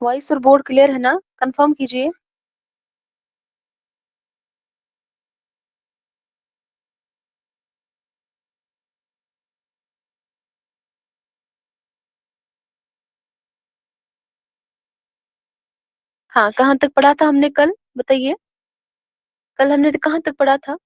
Voice और board clear है ना? कंफर्म कीजिए। हाँ, कहाँ तक पढ़ा था हमने कल, बताइए। कल हमने कहाँ तक पढ़ा था?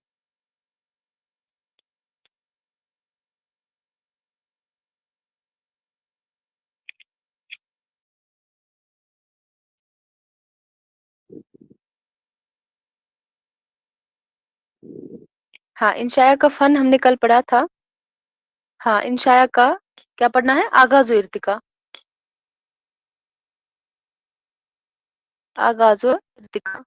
हाँ, इंशाया का फन हमने कल पढ़ा था। हाँ, इंशाया का क्या पढ़ना है? आगाज़ो इर्तिका। आगाज़ो इर्तिका।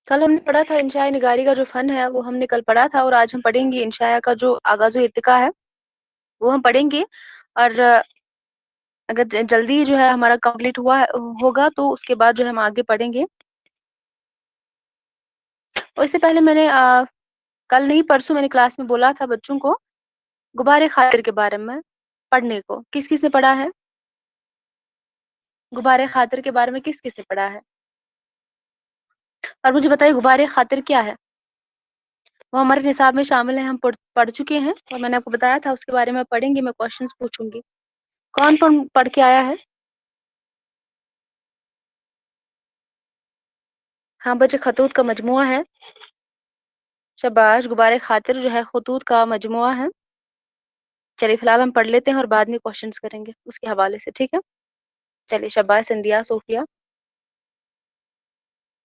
कल हमने पढ़ा था इंशाया निगारी का जो फन है वो हमने कल पढ़ा था, और आज हम पढ़ेंगे इंशाया का जो आगाज़ो इर्तिका है वो हम पढ़ेंगे। और अगर जल्दी जो है हमारा कंप्लीट हुआ होगा तो उसके बाद जो है हम आगे पढ़ेंगे। और इससे पहले मैंने कल नहीं परसों मैंने क्लास में बोला था बच्चों को गुब्बारे खातिर के बारे में पढ़ने को। किस किस ने पढ़ा है? गुब्बारे खातिर के बारे में किस किस ने पढ़ा है? और मुझे बताइए गुब्बारे खातिर क्या है? वो हमारे निसाब में शामिल है, हम पढ़ चुके हैं, और मैंने आपको बताया था उसके बारे में पढ़ेंगे, मैं क्वेश्चंस पूछूंगी। कौन कौन पढ़ के आया है? हाँ बच्चे, खतूत का मजमुआ है। शाबाश, गुब्बारे खातिर जो है खतूत का मजमुआ है। चलिए फिलहाल हम पढ़ लेते हैं और बाद में क्वेश्चंस करेंगे उसके हवाले से, ठीक है? चलिए, शाबाश संध्या, सोफिया।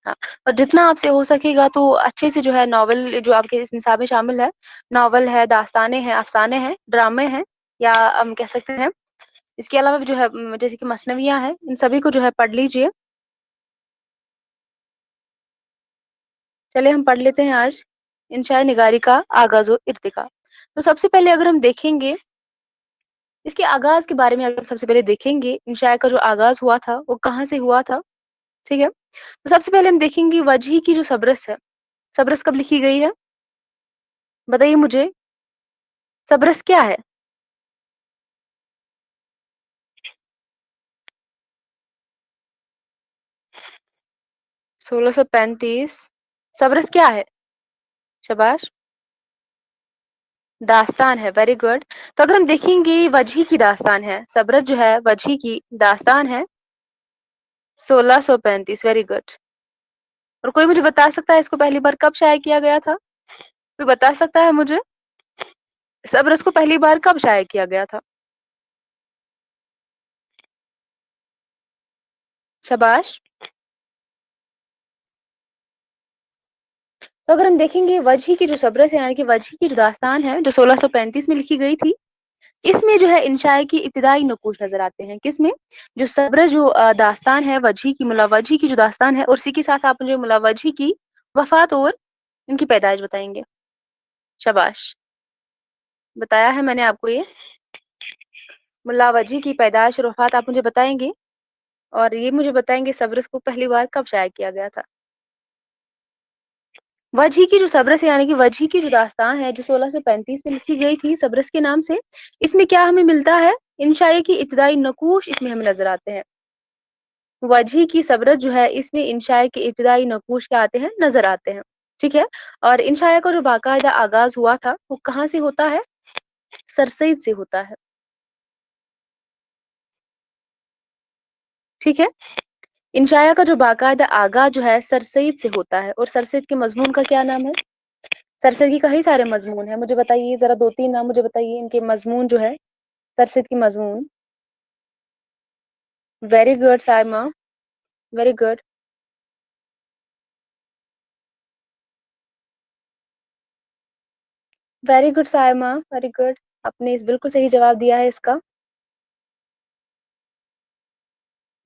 हाँ, और जितना आपसे हो सकेगा तो अच्छे से जो है नॉवल जो आपके इस निसाब में शामिल है, नॉवल है, दास्तानें हैं, अफसाने हैं, ड्रामे हैं, या हम कह सकते हैं इसके अलावा भी जो है जैसे कि मसनवियाँ हैं, इन सभी को जो है पढ़ लीजिए। चलिए हम पढ़ लेते हैं आज इंशाए निगारी का आगाज़ो इर्तिका। तो सबसे पहले अगर हम देखेंगे इसके आगाज के बारे में, अगर सबसे पहले देखेंगे इंशाए का जो आगाज हुआ था वो कहाँ से हुआ था, ठीक है? तो सबसे पहले हम देखेंगे वजही की जो सबरस है, सबरस कब लिखी गई है? बताइए मुझे, सबरस क्या है? 1635। सबरस क्या है? शाबाश, दास्तान है, वेरी गुड। तो अगर हम देखेंगे वजही की दास्तान है, सबरस जो है वजही की दास्तान है 1635, वेरी गुड। और कोई मुझे बता सकता है इसको पहली बार कब शाया किया गया था? कोई बता सकता है मुझे सबरस को पहली बार कब शाया किया गया था? शाबाश। तो अगर हम देखेंगे वजही की जो सबरस है यानी कि वजही की जो दास्तान है जो 1635 में लिखी गई थी, इसमें जो है इंशाए की इब्तिदाई नकूश नजर आते हैं। किसमें? जो सब्र जो दास्तान है वजही की, मुला वजही की जो दास्तान है, और इसी के साथ आप मुझे मुला वजही की वफात और इनकी पैदाइश बताएंगे। शाबाश, बताया है मैंने आपको ये। मुला वजही की पैदाइश और वफात आप मुझे बताएंगे, और ये मुझे बताएंगे सब्र को पहली बार कब शाया किया गया था। वजही की जो सब्रस है यानी कि वजही की जो दास्तान है जो 1635 में लिखी गई थी सब्रस के नाम से, इसमें क्या हमें मिलता है? इंशाए की इब्तिदाई नकूश इसमें हमें नजर आते हैं। वजही की सबरत जो है इसमें इंशाए के इब्तिदाई नकूश क्या आते हैं? नजर आते हैं, ठीक है? और इंशाया का जो बाकायदा आगाज हुआ था वो कहाँ से होता है? सरसईद से होता है, ठीक है? इंशाया का जो बाकायदा आगाज जो है सरसईद से होता है, और सरसईद के मजमून का क्या नाम है? सरसईद की कई सारे मजमून है, मुझे बताइए जरा, दो तीन नाम मुझे बताइए इनके मजमून जो है, सरसईद की मजमून। Very good Saima, very good, very good Saima, very good. आपने इस बिल्कुल सही जवाब दिया है इसका।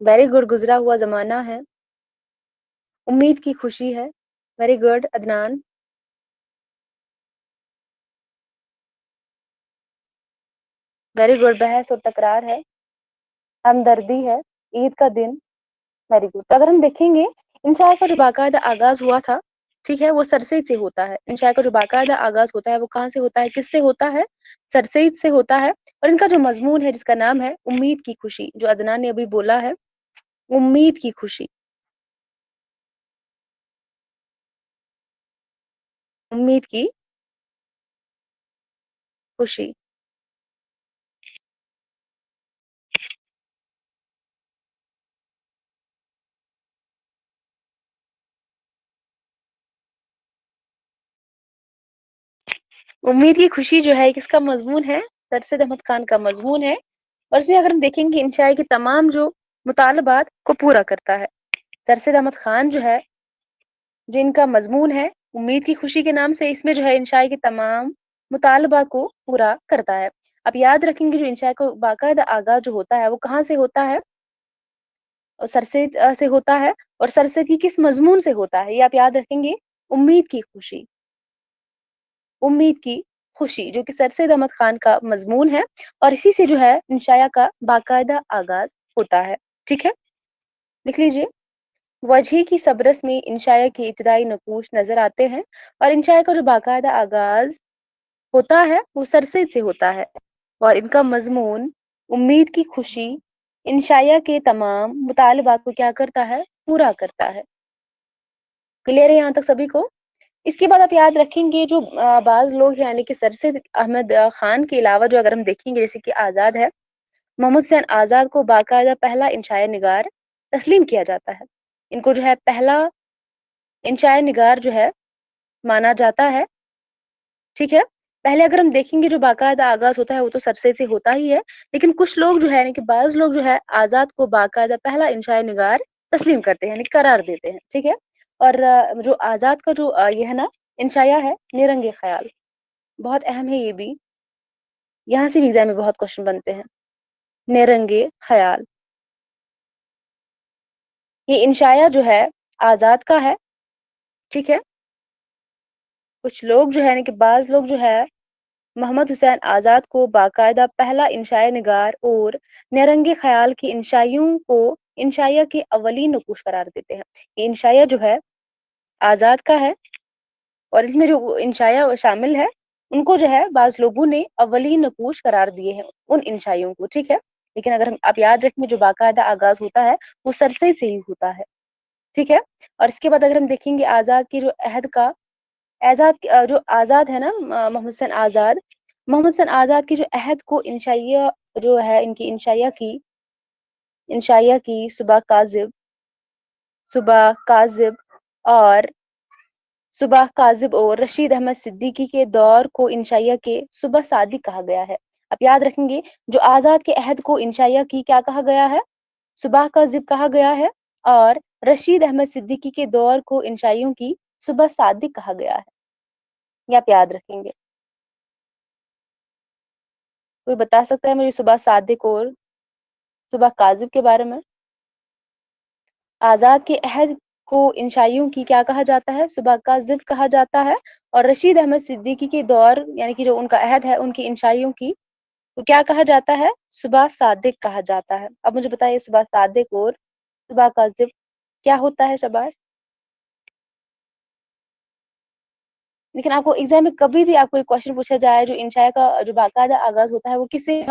वेरी गुड, गुजरा हुआ जमाना है, उम्मीद की खुशी है। Very good Adnan. Very good, बहस और तकरार है, हमदर्दी है, ईद का दिन। Very good. तो अगर हम देखेंगे इंशाअल्लाह का जो बाकायदा आगाज हुआ था ठीक है, वो सरसईद से होता है। इंशाए का जो बाकायदा आगाज होता है वो कहाँ से होता है, किससे होता है? सरसईद से होता है। और इनका जो मजमून है जिसका नाम है उम्मीद की खुशी, जो अदनान ने अभी बोला है, उम्मीद की खुशी, उम्मीद की खुशी। उम्मीद की खुशी जो है किसका मजमून है? सरसद अहमद खान का मजमून है। और इसमें अगर हम देखेंगे इंशाए के तमाम जो मुतालबात को पूरा करता है। सरसद अहमद खान जो है, जो इनका मजमून है उम्मीद की खुशी के नाम से, इसमें जो है इंशाए के तमाम मुतालबात को पूरा करता है। अब याद रखेंगे जो इंशाए को बाकायदा आगाज जो होता है वो कहाँ से होता है? और सरसद से होता है। और सरसद की किस मजमून से होता है, ये आप याद रखेंगे, उम्मीद की खुशी, उम्मीद की खुशी, जो कि सरसद अहमद खान का मजमून है। और इसी से जो है इंशाया का बाकायदा आगाज होता है। ठीक है, लिख लीजिए। वजह की सबरस में इंशाया के इब्तदाई नकूश नजर आते हैं। और इंशाया का जो बाकायदा आगाज होता है वो सरसद से होता है। और इनका मजमून उम्मीद की खुशी इंशाया के तमाम मुतालबात को क्या करता है? पूरा करता है। क्लियर है यहाँ तक सभी को? इसके बाद आप याद रखेंगे जो बाज लोग हैं, यानी कि सरसद अहमद खान के अलावा जो अगर हम देखेंगे जैसे कि आज़ाद है, मोहम्मद हुसैन आज़ाद को बाकायदा पहला इंशाए निगार तस्लीम किया जाता है। इनको जो है पहला इंशाए निगार जो है माना जाता है। ठीक है, पहले अगर हम देखेंगे जो बाकायदा आगाज होता है वो तो सरसद से होता ही है, लेकिन कुछ लोग जो है यानी कि बाज लोग जो है आज़ाद को बाकायदा पहला इंशाए निगार तस्लीम करते हैं, यानी करार देते हैं। ठीक है, और जो आज़ाद का जो ये है ना इंशाया है निरंगे ख्याल, बहुत अहम है ये भी, यहाँ से भी एग्जाम में बहुत क्वेश्चन बनते हैं। निरंगे ख्याल, ये इंशाया जो है आज़ाद का है। ठीक है, कुछ लोग जो है यानी कि बाज लोग जो है मोहम्मद हुसैन आज़ाद को बाकायदा पहला इंशाए निगार और निरंगे ख्याल की इंशाइयों को इंशाया के अवलीन नकूश करार देते हैं। ये इंशाया जो है आज़ाद का है, और इसमें जो इंशाया शामिल है उनको जो है बाज लोगों ने अवलीन नकूश करार दिए हैं उन इंशाइयों को। ठीक है, लेकिन अगर हम आप याद रखें जो बाकायदा आगाज होता है वो सरसई से ही होता है। ठीक है, और इसके बाद अगर हम देखेंगे आज़ाद की जो अहद का, जो आज़ाद है ना मोहम्मद हुसैन आज़ाद, मोहम्मद हुसैन आज़ाद की जो अहद को इंशाइया जो है इनकी इंशाइया की सुबह काजिब और सुबह काजिब और रशीद अहमद सिद्दीकी के दौर को इंशाइया के सुबह सादिक कहा गया है। आप याद रखेंगे जो आज़ाद के अहद को इंशाइया की क्या कहा गया है? सुबह काजिब कहा गया है। और रशीद अहमद सिद्दीकी के दौर को इंशाइयों की सुबह सादिक कहा गया है। ये आप याद रखेंगे। कोई बता सकता है मुझे सुबह सादिक और सुबह काजिब के बारे में? आज़ाद के अहद को इंशाइयों की क्या कहा जाता है? सुबह का ज़िब कहा जाता है। और रशीद अहमद सिद्दीकी के दौर यानी कि जो उनका अहद है उनकी इंशाइयों की तो क्या कहा जाता है? सुबह सादिक कहा जाता है। अब मुझे बताइए सुबह सादिक और सुबह का ज़िब क्या होता है शबाश? लेकिन आपको एग्जाम में कभी भी आपको एक क्वेश्चन पूछा जाए जो इंशाया का जो बाकायदा आगाज होता है वो किससे,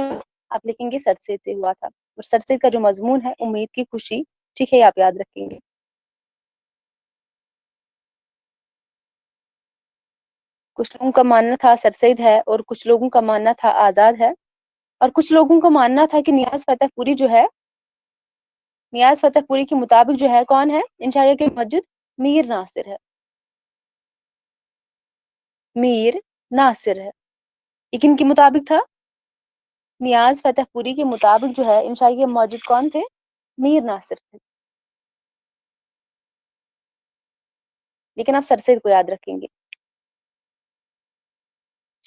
आप लिखेंगे सरसद से हुआ था। और सरसद का जो मजमून है उम्मीद की खुशी। ठीक है, ये आप याद रखेंगे। कुछ लोगों का मानना था सरसईद है और कुछ लोगों का मानना था आज़ाद है। और कुछ लोगों का मानना था कि नियाज फतेहपुरी जो है, नियाज फतेहपुरी के मुताबिक जो है कौन है इंशाया के मस्जिद? मीर नासिर है, मीर नासिर है। लेकिन के मुताबिक था, नियाज फतेहपुरी के मुताबिक जो है इंशाया के मस्जिद कौन थे? मीर नासिर थे। लेकिन आप सरसईद को याद रखेंगे।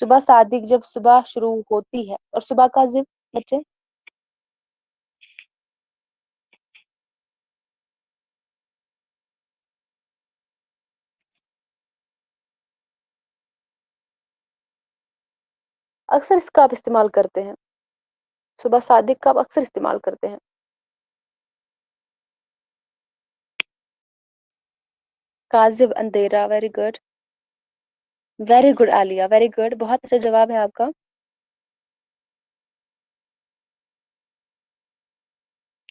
सुबह सादिक जब सुबह शुरू होती है, और सुबह का जिब बच्चे अक्सर इसका आप इस्तेमाल करते हैं। सुबह सादिक का आप अक्सर इस्तेमाल करते हैं। काजिब अंधेरा, very good. Very good Alia, very good, बहुत अच्छा जवाब है आपका।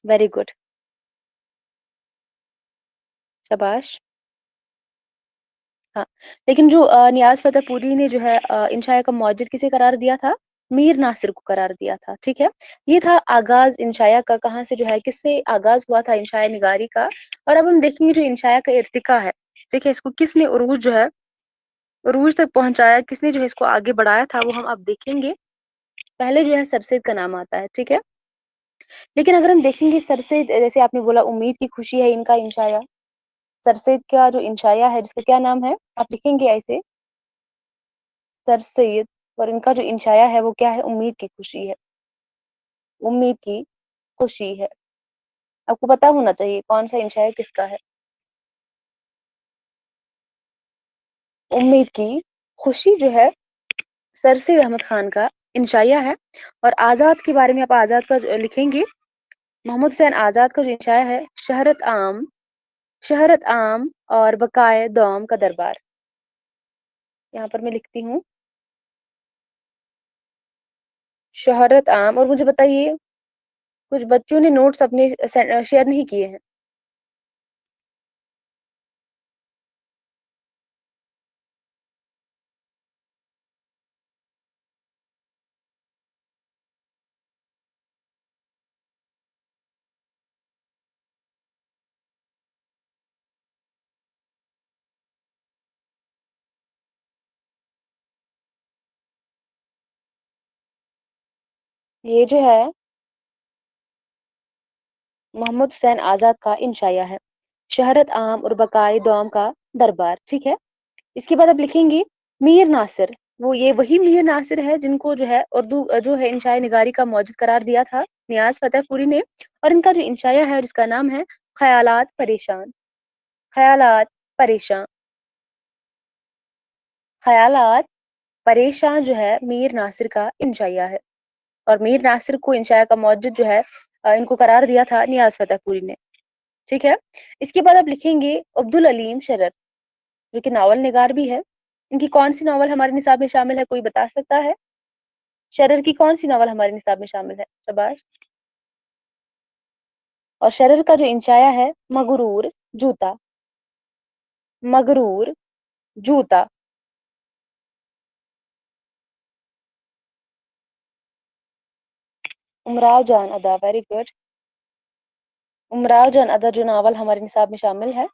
वेरी गुड, शाबाश। हाँ, लेकिन जो नियाज फतेहपुरी ने जो है इंशाया का मौजद किसे करार दिया था? मीर नासिर को करार दिया था, ठीक है। ये था आगाज इंशाया का, कहाँ से जो है, किससे आगाज हुआ था इंशाया निगारी का। और अब हम देखेंगे जो इंशाया का इर्तिका है, देखिए इसको किसने उरूज जो है, उरूज तक पहुंचाया, किसने जो है इसको आगे बढ़ाया था, वो हम अब देखेंगे। पहले जो है सरसैद का नाम आता है, ठीक है। लेकिन अगर हम देखेंगे सरसैद, जैसे आपने बोला उम्मीद की खुशी है इनका इंशाया, सरसैद का जो इंशाया है जिसका क्या नाम है, आप लिखेंगे ऐसे, सर सैयद। और इनका जो इंशाया है वो क्या है? उम्मीद की खुशी है, उम्मीद की खुशी है। आपको पता होना चाहिए कौन सा इंशाया किसका है। उम्मीद की खुशी जो है सर सैयद अहमद खान का इंशाया है। और आजाद के बारे में आप आजाद का लिखेंगे, मोहम्मद हुसैन आजाद का जो इंशाया है, शहरत आम, शहरत आम और बकाए दौम का दरबार। यहाँ पर मैं लिखती हूँ शहरत आम। और मुझे बताइए, कुछ बच्चों ने नोट्स अपने शेयर नहीं किए हैं। ये जो है मोहम्मद हुसैन आजाद का इंशाया है, शहरत आम और बकाए दौम का दरबार, ठीक है। इसके बाद आप लिखेंगे मीर नासिर। वो ये वही मीर नासिर है जिनको जो है उर्दू जो है इंशाया निगारी का मौजूद करार दिया था नियाज फतेहपुरी ने। और इनका जो इंशाया है जिसका नाम है ख्यालात परेशान, ख्यालात परेशान, ख्यालात परेशान जो है मीर नासिर का इंशाया है। और मीर नासिर को इंशाया का मौजूद जो है इनको करार दिया था नियाज फतेहपुरी ने, ठीक है। इसके बाद आप लिखेंगे अब्दुल अलीम शरर, जो कि नावल निगार भी है। इनकी कौन सी नावल हमारे निसाब में शामिल है, कोई बता सकता है? शरर की कौन सी नावल हमारे निसाब में शामिल है? शाबाश। और शरर का जो इंशाया है मगरूर जूता, मगरूर जूता। उमराव जान अदा, वेरी गुड। उमराव जान अदा जो नावल हमारे निसाब में शामिल है,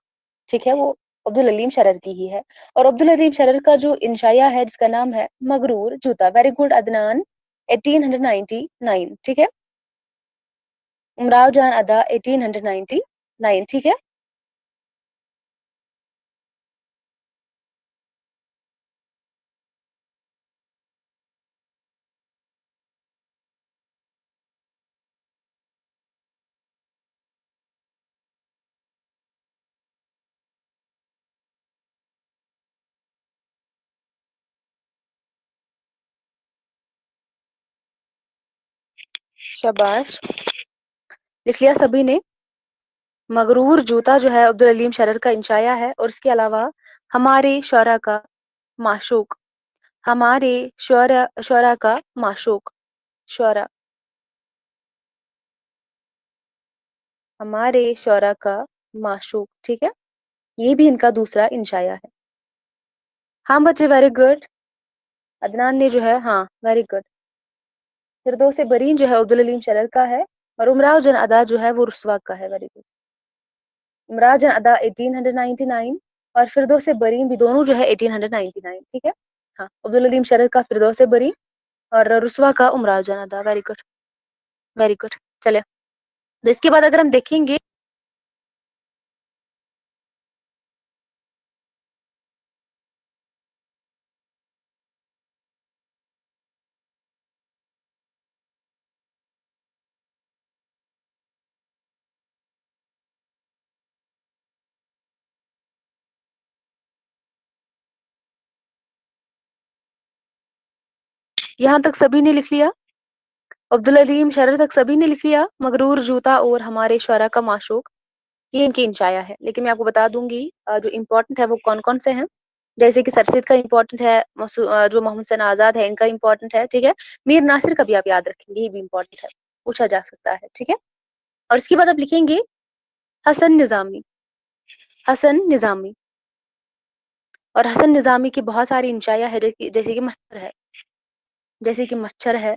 ठीक है, वो अब्दुल अलीम शरर की ही है। और अब्दुल अलीम शरर का जो इंशाया है जिसका नाम है मगरूर जूता, वेरी गुड अदनान, 1899, ठीक है। उमराव जान अदा 1899, ठीक है। शाबाश, लिख लिया सभी ने। मगरूर जूता जो है अब्दुल अलीम शरर का इंशाया है। और इसके अलावा हमारे शौरा का माशूक, हमारे शौरा, शौरा का माशूक, शौरा, हमारे शौरा का माशूक, ठीक है। ये भी इनका दूसरा इंशाया है। हाँ बच्चे, वेरी गुड। अदनान ने जो है, हाँ वेरी गुड। फिरदौस बरीन जो है अब्दुल अलीम शरर का है। और उमराव जन अदा जो है वो रुस्वा का है, वेरी गुड। उमराव जन अदा 1899 और फिरदौस बरीन भी दोनों जो है 1899, ठीक है। हाँ, अब्दुल अलीम शरर का फिरदौस बरीन और रुस्वा का उमराव जन अदा, वेरी गुड, वेरी गुड। चले, तो इसके बाद अगर हम देखेंगे, यहाँ तक सभी ने लिख लिया, अब्दुल अलीम शरर तक सभी ने लिख लिया, मगरूर जूता और हमारे शौरा का माशूक। ये इनकी इंशाया है। लेकिन मैं आपको बता दूंगी जो इम्पोर्टेंट है वो कौन कौन से हैं। जैसे कि सरसेद का इम्पोर्टेंट है, जो मोहम्मद हसन आजाद है इनका इम्पोर्टेंट है, ठीक है। मीर नासिर का भी आप याद रखेंगे, ये भी इम्पोर्टेंट है, पूछा जा सकता है, ठीक है। और इसके बाद आप लिखेंगे हसन निजामी। हसन निजामी। और हसन निजामी की बहुत सारी इंशाया है, जैसे कि मच्छर है, जैसे कि मच्छर है,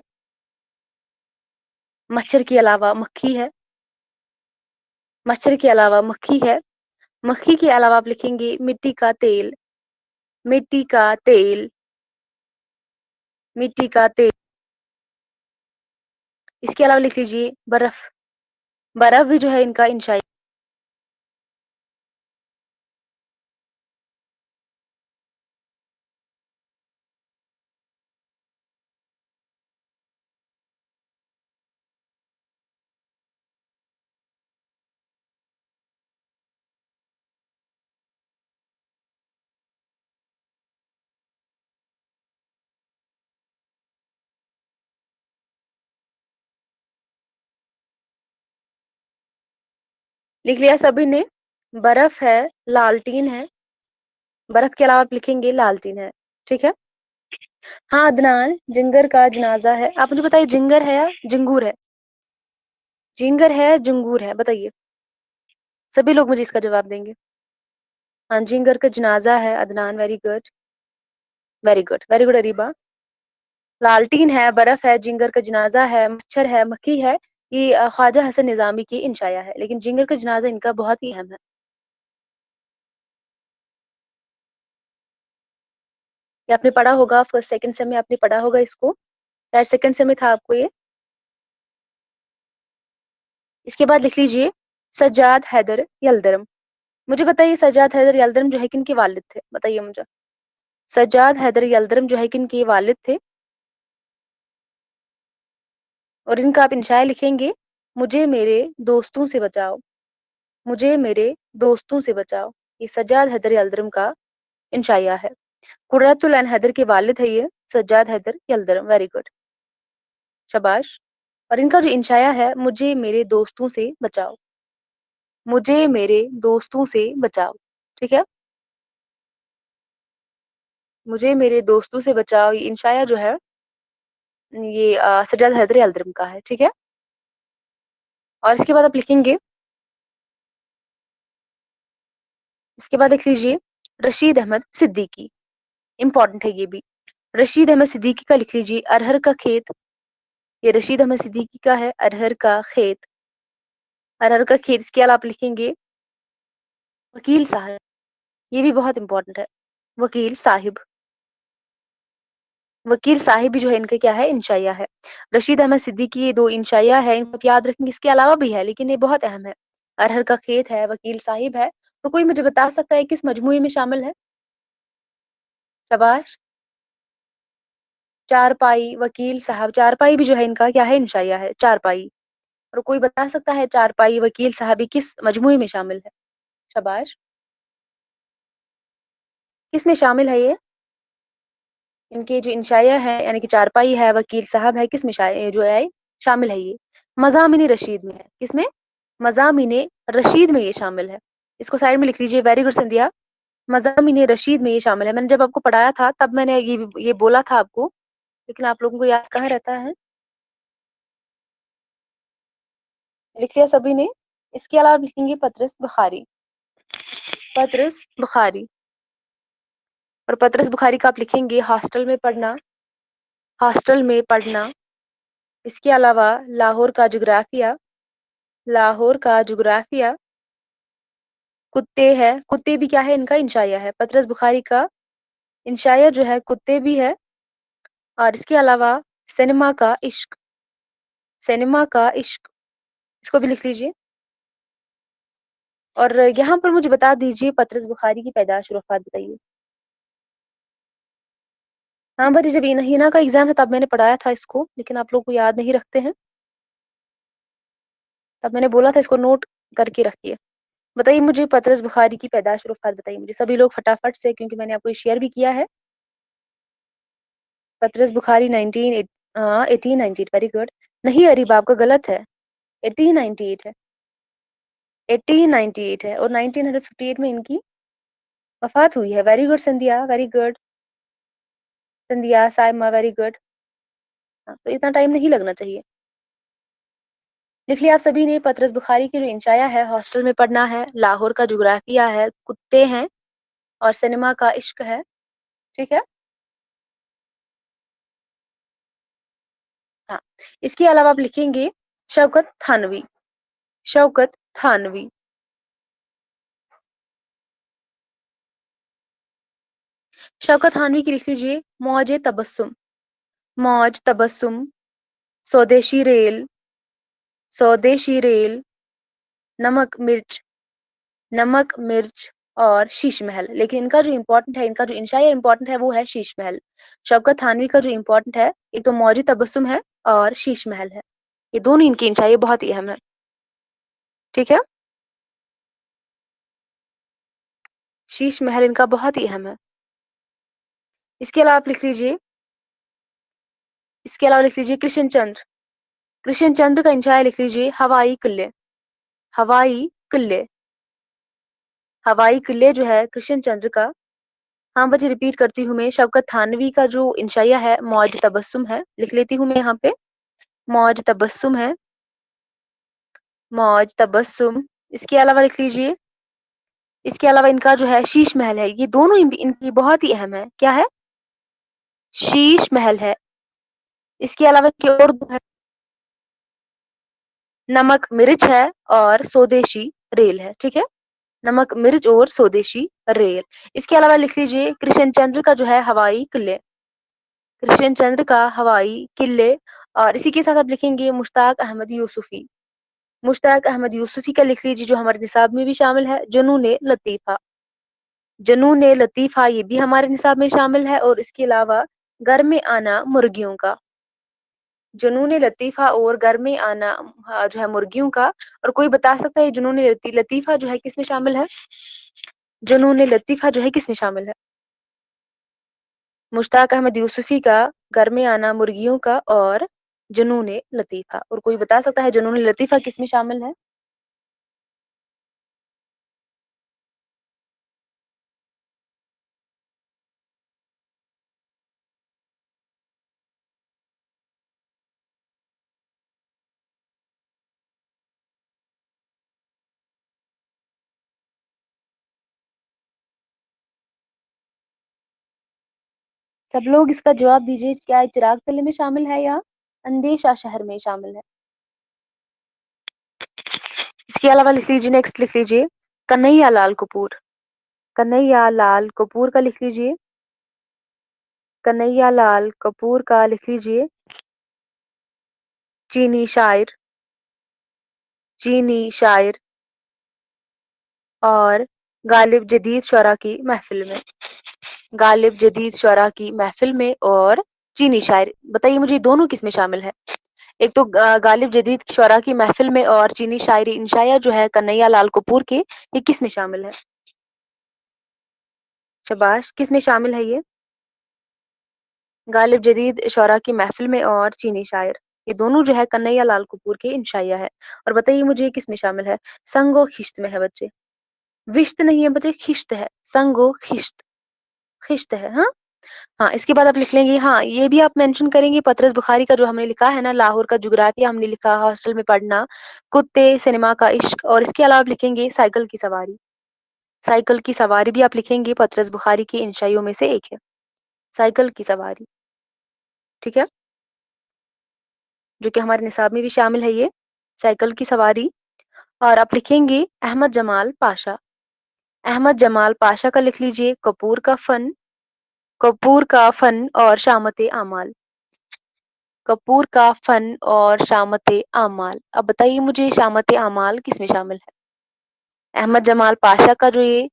मच्छर के अलावा मक्खी है, मच्छर के अलावा मक्खी है, मक्खी के अलावा आप लिखेंगे मिट्टी का तेल, मिट्टी का तेल, मिट्टी का तेल। इसके अलावा लिख लीजिए बर्फ, बर्फ भी जो है इनका इंशाया। लिख लिया सभी ने? बर्फ है, लालटीन है, बर्फ के अलावा आप लिखेंगे लालटीन है, ठीक है। हाँ अदनान, जिंगर का जनाजा है। आप मुझे बताइए जिंगर है या जिंगूर है? जिंगर है, जिंगूर है, बताइए। सभी लोग मुझे इसका जवाब देंगे। हाँ, जिंगर का जनाजा है Adnan, very good, very good, very good Ariba. लालटीन है, बर्फ है, जिंगर का जनाजा है, मच्छर है, मक्खी है। ये ख्वाजा हसन निजामी की इंशाया है, लेकिन जिंगर का जनाजा इनका बहुत ही अहम है। ये आपने पढ़ा होगा, फर्स्ट सेकंड सेम में आपने पढ़ा होगा इसको, शायद सेकंड सेम में था आपको ये। इसके बाद लिख लीजिए सज्जाद हैदर यलदरम। मुझे बताइए सज्जाद हैदर यलदरम जो है किन के वालिद थे, बताइए मुझे। सज्जाद हैदर यलदरम जो है किन के वालिद थे? और इनका आप इंशाया लिखेंगे मुझे मेरे दोस्तों से बचाओ, मुझे मेरे दोस्तों से बचाओ। ये सज्जाद हैदर यलदरम का इंशाया है। कुर्रतुल ऐन हैदर के वालिद है ये सज्जाद हैदर यलदरम, वेरी गुड, शाबाश। और इनका जो इंशाया है मुझे मेरे दोस्तों से बचाओ, मुझे मेरे दोस्तों से बचाओ, ठीक है। मुझे मेरे दोस्तों से बचाओ, ये इंशाया जो है ये सज्जाद हैदर यलदरम का है, ठीक है। और इसके बाद आप लिखेंगे, इसके बाद लिख लीजिए रशीद अहमद सिद्दीकी, इंपॉर्टेंट है ये भी। रशीद अहमद सिद्दीकी का लिख लीजिए अरहर का खेत। ये रशीद अहमद सिद्दीकी का है अरहर का खेत, अरहर का खेत। इसके अलावा आप लिखेंगे वकील साहब, ये भी बहुत इंपॉर्टेंट है, वकील साहिब। वकील साहिब भी जो है इनका क्या है, इंशाया है। रशीद अहमद सिद्दीकी, ये दो इंशाया है, इनको आप याद रखेंगे। इसके अलावा भी है लेकिन ये बहुत अहम है। अरहर का खेत है, वकील साहिब है। तो कोई मुझे बता सकता है किस मजमूए में शामिल है? शाबाश, चारपाई, वकील साहब। चारपाई भी जो है इनका क्या है, इंशाया है, चारपाई। और कोई बता सकता है चारपाई, वकील साहब किस मजमूए में शामिल है? शाबाश, किस में शामिल है ये? इनके जो इंशाया है यानी कि चारपाई है, वकील साहब है, किस में जो है शामिल है ये? मज़ामिन रशीद में है। किसमें? मज़ामिन रशीद में ये शामिल है। इसको साइड में लिख लीजिए, वेरी गुड संध्या। मज़ामिन रशीद में ये शामिल है। मैंने जब आपको पढ़ाया था तब मैंने ये बोला था आपको, लेकिन आप लोगों को याद कहाँ रहता है। लिख लिया सभी ने? इसके अलावा आप लिखेंगे पतरस बुखारी, पतरस बुखारी। और पतरस बुखारी का आप लिखेंगे हॉस्टल में पढ़ना, हॉस्टल में पढ़ना। इसके अलावा लाहौर का जुग्राफिया, लाहौर का जुग्राफिया। कुत्ते है, कुत्ते भी क्या है, इनका इंशाया है। पतरस बुखारी का इंशाया जो है कुत्ते भी है। और इसके अलावा सिनेमा का इश्क, सिनेमा का इश्क, इसको भी लिख लीजिए। और यहाँ पर मुझे बता दीजिए पतरस बुखारी की पैदाश और वफात बताइए। हाँ भाई, जब हिना का एग्जाम था तब मैंने पढ़ाया था इसको, लेकिन आप लोग को याद नहीं रखते हैं। तब मैंने बोला था इसको नोट करके रखिए। बताइए मुझे पतरस बुखारी की पैदाश और वफात बताइए मुझे सभी लोग फटाफट से, क्योंकि मैंने आपको शेयर भी किया है। पतरस बुखारी 1898, वेरी गुड। नहीं अरीब, आपका गलत है, 1898 है। 1898 है और 1958 में इनकी वफात हुई है। वेरी गुड संध्या, वेरी गुड संध्या, साइमा, वेरी गुड। हाँ, तो इतना टाइम नहीं लगना चाहिए। लिख लिया आप सभी ने। पतरस बुखारी की जो इंशाया है, हॉस्टल में पढ़ना है, लाहौर का जुग्राफिया है, कुत्ते हैं और सिनेमा का इश्क है। ठीक है। हाँ, इसके अलावा आप लिखेंगे शौकत थानवी। शौकत थानवी। शौकत थानवी की लिख लीजिए मौज तबस्सुम। मौज तबस्सुम, स्वदेशी रेल, स्वदेशी रेल, नमक मिर्च, नमक मिर्च और शीश महल। लेकिन इनका जो इम्पोर्टेंट है, इनका जो इंशाया इम्पोर्टेंट है वो है शीश महल। शौकत थानवी का जो इम्पोर्टेंट है, एक तो मौजी तबस्सुम है और शीश महल है। ये दोनों इनकी इंशाया बहुत ही अहम है। ठीक है। शीश महल इनका बहुत ही अहम है। इसके अलावा आप लिख लीजिए, इसके अलावा लिख लीजिए कृष्ण चंद्र। कृष्ण चंद्र का इंशाया लिख लीजिए हवाई किले। हवाई किले। हवाई किले जो है कृष्ण चंद्र का। हाँ बच्चे, रिपीट करती हूँ मैं। शौकत थानवी का जो इंशाया है मौज तबस्सुम है। लिख लेती हूँ मैं यहाँ पे, मौज तबस्सुम है, मौज तबस्सुम। इसके अलावा लिख लीजिए, इसके अलावा इनका जो है शीश महल है। ये दोनों इनकी बहुत ही अहम है। क्या है? शीश महल है। इसके अलावा इनके और दो है, नमक मिर्च है और स्वदेशी रेल है। ठीक है। नमक मिर्च और स्वदेशी रेल। इसके अलावा लिख लीजिए कृष्ण चंद्र का जो है हवाई किले। कृष्ण चंद्र का हवाई किले। और इसी के साथ आप लिखेंगे मुश्ताक अहमद यूसुफी। मुश्ताक अहमद यूसुफी का लिख लीजिए, जो हमारे निसाब में भी शामिल है, जुनून लतीफा। जुनून लतीफा ये भी हमारे निसाब में शामिल है। और इसके अलावा घर में आना मुर्गियों का। जुनून लतीफा और घर में आना जो है मुर्गियों का। और कोई बता सकता है जुनून लतीफा जो है किसमें शामिल है? जुनून लतीफा जो है किसमें शामिल है? मुश्ताक अहमद यूसुफी का, घर में आना मुर्गियों का और जुनून लतीफा। और कोई बता सकता है जुनून लतीफा किसमें शामिल है? सब लोग इसका जवाब दीजिए। क्या ये चिराग तले में शामिल है या अंदेशा शहर में शामिल है? इसके अलावा लिख लीजिए, नेक्स्ट लिख लीजिए कन्हैया लाल कपूर। कन्हैया लाल कपूर का लिख लीजिए। कन्हैया लाल कपूर का लिख लीजिए चीनी शायर। चीनी शायर और गालिब जदीद शुरा की महफिल में। गालिब जदीद शुरा की महफिल में और चीनी शायर। बताइए मुझे दोनों किस में शामिल है? एक तो गालिब जदीद शुरा की महफिल में और चीनी शायरी इंशाया जो है कन्हैया लाल कपूर के, ये किस में शामिल है? शाबाश, किस में शामिल है ये? गालिब जदीद शुरा की महफिल में और चीनी शायर, ये दोनों जो है कन्हैया लाल कपूर के इंशाया है। और बताइए मुझे ये किस में शामिल है? संगो खिश्त में है बच्चे। विश्त नहीं है बच्चे, खिश्त है। संगो खिश्त, खिश्त है। हाँ। हाँ, इसके बाद आप लिख लेंगे, हाँ ये भी आप मेंशन करेंगे पतरस बुखारी का जो हमने लिखा है ना, लाहौर का जुग्राफिया हमने लिखा, हॉस्टल में पढ़ना, कुत्ते, सिनेमा का इश्क। और इसके अलावा आप लिखेंगे साइकिल की सवारी। साइकिल की सवारी भी आप लिखेंगे, पतरस बुखारी की इंशाइयों में से एक है साइकिल की सवारी। ठीक है। जो कि हमारे निसाब में भी शामिल है ये साइकिल की सवारी। और आप लिखेंगे अहमद जमाल पाशा। अहमद जमाल पाशा का लिख लीजिए कपूर का फन। कपूर का फन और शामत आमाल। कपूर का फन और शामत आमाल। अब बताइए मुझे शामत आमाल किस में शामिल है? अहमद जमाल पाशा का जो ये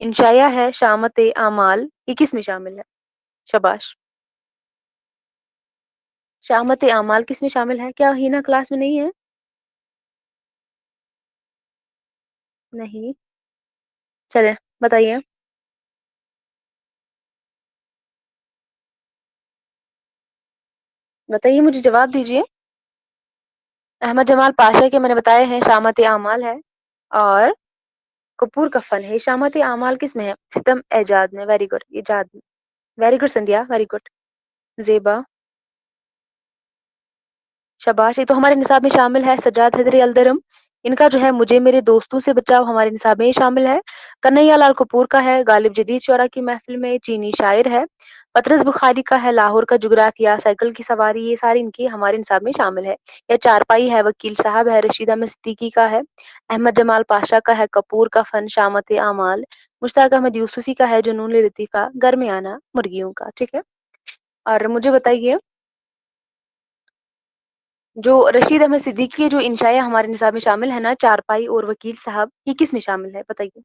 इंशाया है शामत आमाल, ये किस में शामिल है? शाबाश। शामत आमाल किस में शामिल है? क्या हिना क्लास में नहीं है? नहीं। चले बताइए। बताइए मुझे, जवाब दीजिए। अहमद जमाल पाशा के मैंने बताए हैं शामत आमाल है। और कपूर का फन है। शामत आमाल किस में है? सितम एजाद में। वेरी गुड, इजाद में। वेरी गुड संध्या, वेरी गुड। जेबा, शाबाश। ये तो हमारे निसाब में शामिल है। सज्जाद हैदरी अलदरम, इनका जो है मुझे मेरे दोस्तों से बचाव हमारे निसाब में ही शामिल है। कन्हैया लाल कपूर का है गालिब जदीद शोरा की महफिल में, चीनी शायर है। पतरस बुखारी का है लाहौर का जुग्राफिया, साइकिल की सवारी, ये सारी इनकी हमारे निसाब में शामिल है। या चारपाई है, वकील साहब है, रशीदा में सिद्दीकी का है। अहमद जमाल पाशा का है कपूर का फन, शामत आमाल। मुश्ताक अहमद यूसुफी का है जुनून लतीफा, घर में आना मुर्गियों का। ठीक है, और मुझे बताइए जो रशीद अहमद सिद्दीकी के जो इंशाया हमारे निसाब में शामिल है ना, चारपाई और वकील साहब, ये किस में शामिल है बताइए?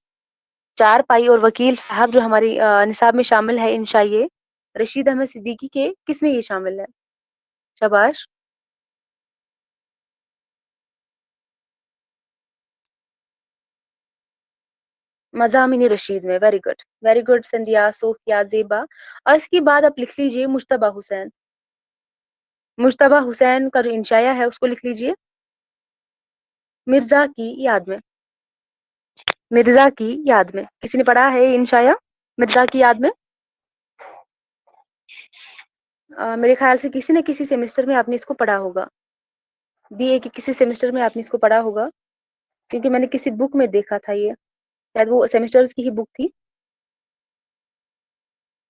चारपाई और वकील साहब जो हमारी निसाब में शामिल है इंशाए, रशीद अहमद सिद्दीकी के किस में ये शामिल है? शाबाश। मज़ामिन रशीद में। वेरी गुड, वेरी गुड संध्या, सोफिया, जेबा। और इसके बाद आप लिख लीजिए मुश्तबा हुसैन। मुश्तबा हुसैन का जो इंशाया है उसको लिख लीजिए। मिर्जा की याद में। मिर्जा की याद में, किसी ने पढ़ा है ये इंशाया? मिर्जा की याद में। मेरे ख्याल से किसी न किसी सेमेस्टर में आपने इसको पढ़ा होगा। बीए के किसी सेमेस्टर में आपने इसको पढ़ा होगा, क्योंकि मैंने किसी बुक में देखा था ये। शायद वो सेमेस्टर्स की ही बुक थी।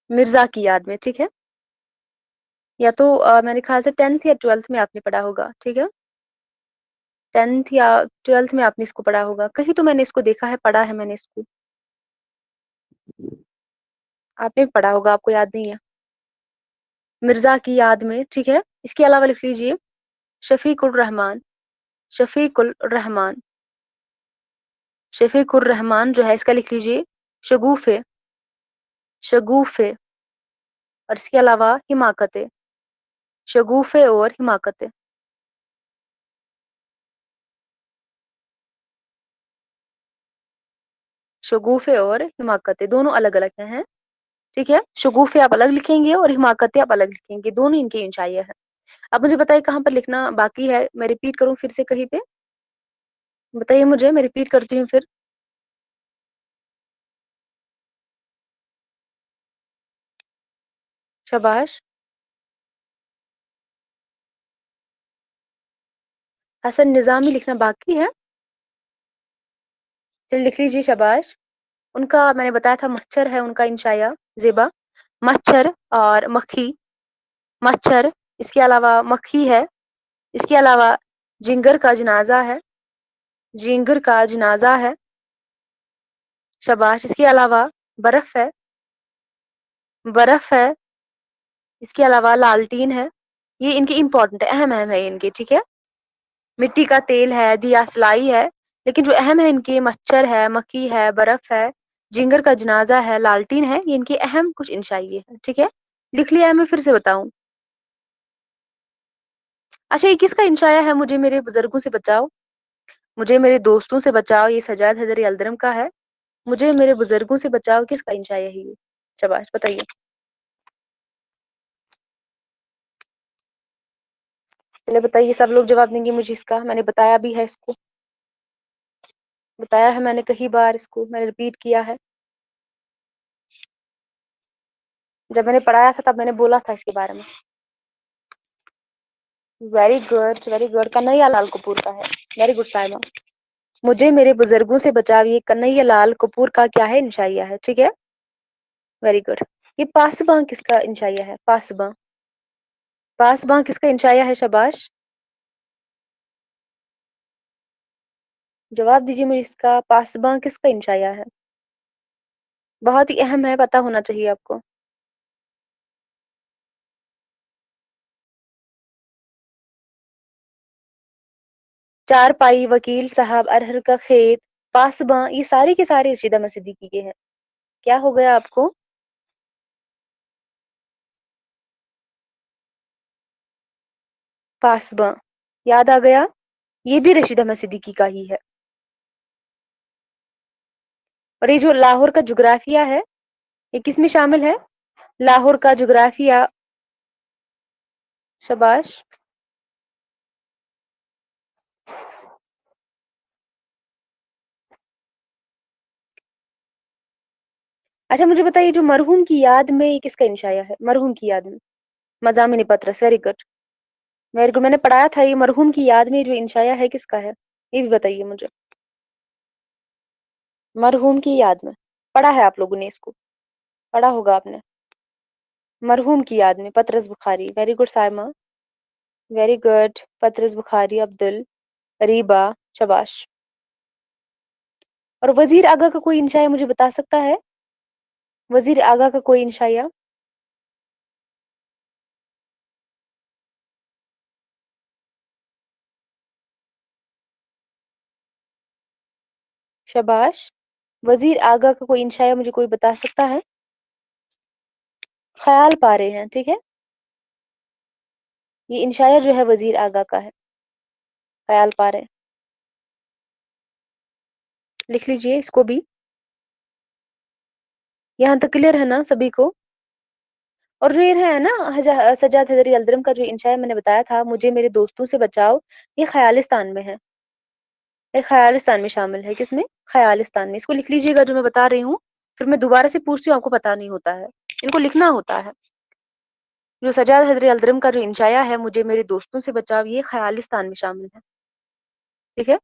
मिर्जा की याद में, ठीक है। या तो मेरे ख्याल से 10th या 12th में आपने पढ़ा होगा, ठीक है। 10th या 12th में आपने इसको पढ़ा होगा, कहीं तो मैंने इसको देखा है, पढ़ा है मैंने इसको। आपने भी पढ़ा होगा, आपको याद नहीं है। मिर्जा की याद में, ठीक है। इसके अलावा लिख लीजिए शफीकुर रहमान। शफीकुल रहमान। शफीकुर रहमान जो है इसका लिख लीजिए शगुफे। शगुफे। और इसके अलावा हिमाकतें। शगुफे और हिमाकतें। शगुफे और हिमाकतें दोनों अलग अलग हैं, ठीक है। शगुफे आप अलग लिखेंगे और हिमाकतें आप अलग लिखेंगे, दोनों इनके इंशाइया है। अब मुझे बताइए कहाँ पर लिखना बाकी है, मैं रिपीट करूं फिर से कहीं पे? बताइए मुझे, मैं रिपीट करती हूँ फिर। शाबाश। हसन निजामी लिखना बाकी है, चलिए लिख लीजिए। शाबाश। उनका मैंने बताया था मच्छर है उनका इंशाया। जेबा, मच्छर और मक्खी। मच्छर, इसके अलावा मक्खी है। इसके अलावा जिंगर का जनाजा है। जिंगर का जनाजा है। शाबाश। इसके अलावा बर्फ है। बर्फ है। इसके अलावा लालटीन है। ये इनके इंपॉर्टेंट है, अहम अहम है इनके, ठीक है। मिट्टी का तेल है, दिया सलाई है। लेकिन जो अहम है इनके, मच्छर है, मक्खी है, बर्फ है, जिंगर का जनाजा है, लालटीन है, ये इनके अहम कुछ इंशाइए है, ठीक है। लिख लिया है, मैं फिर से बताऊं? अच्छा, ये किसका इंशाया है? मुझे मेरे बुजुर्गों से बचाओ, मुझे मेरे दोस्तों से बचाओ, ये सजाद हैदरी अलदरम का है। मुझे मेरे बुजुर्गों से बचाओ, किसका इंशाया है ये? शाबाश, बताइए। पहले बताइए, सब लोग जवाब देंगे मुझे इसका, मैंने बताया भी है इसको। बताया है मैंने कई बार इसको, मैंने रिपीट किया है। जब मैंने पढ़ाया था तब मैंने बोला था इसके बारे में। Very good, very good. Kanhaiya Lal Kapoor का है। Very good Saima. मुझे मेरे बुजुर्गों से बचाविए, कन्हैया लाल कपूर का क्या है? इंशाइया है, ठीक है। Very good. ये पासबां किसका इंशाइया है? पासबां। पासबां किसका इंशाइया है? शाबाश। जवाब दीजिए मुझे इसका, पासबां किसका इंशाइया है? बहुत ही अहम है, पता होना चाहिए आपको। चारपाई, वकील साहब, अरहर का खेत, पासबां, ये सारे के सारे रशीदा अहमद सिद्दीकी के हैं। क्या हो गया आपको? पासबां याद आ गया? ये भी रशीदा अहमद सिद्दीकी का ही है। और ये जो लाहौर का जुग्राफिया है, ये किस में शामिल है? लाहौर का जुग्राफिया। शाबाश। अच्छा मुझे बताइए, जो मरहूम की याद में ये किसका इंशाया है? मरहूम की याद में, मज़ामिन पत्रस, वेरी गुड। मेरे को मैंने पढ़ाया था, ये मरहूम की याद में जो इंशाया है किसका है, ये भी बताइए मुझे। मरहूम की याद में, पढ़ा है आप लोगों ने इसको, पढ़ा होगा आपने। मरहूम की याद में, पतरस Bukhari, very good Saima, very good. पतरस बुखारी, अब्दुल, रीबा, शबाश। और वजीर आगा का कोई इंशाया मुझे बता सकता है? वजीर आगा का कोई इंशाया? शबाश। वजीर आगा का कोई इंशाया मुझे कोई बता सकता है? ख्याल पा रहे हैं, ठीक है। ये इंशाया जो है वजीर आगा का है, ख्याल पा रहे हैं। लिख लीजिए इसको भी। यहाँ तक क्लियर है ना सभी को? और जो ये है ना, सजाद हजरी अल्द्रम का जो इंशाया मैंने बताया था, मुझे मेरे दोस्तों से बचाओ, ये ख्यालिस्तान में है। ये ख्यालिस्तान में शामिल है, किसमें? ख्यालिस्तान में। इसको लिख लीजिएगा जो मैं बता रही हूँ, फिर मैं दोबारा से पूछती हूँ, आपको पता नहीं होता है, इनको लिखना होता है। जो सजाद हजरी अल्द्रम का जो इंशाया है, मुझे मेरे दोस्तों से बचाओ, ये ख्यालिस्तान में शामिल है, ठीक है।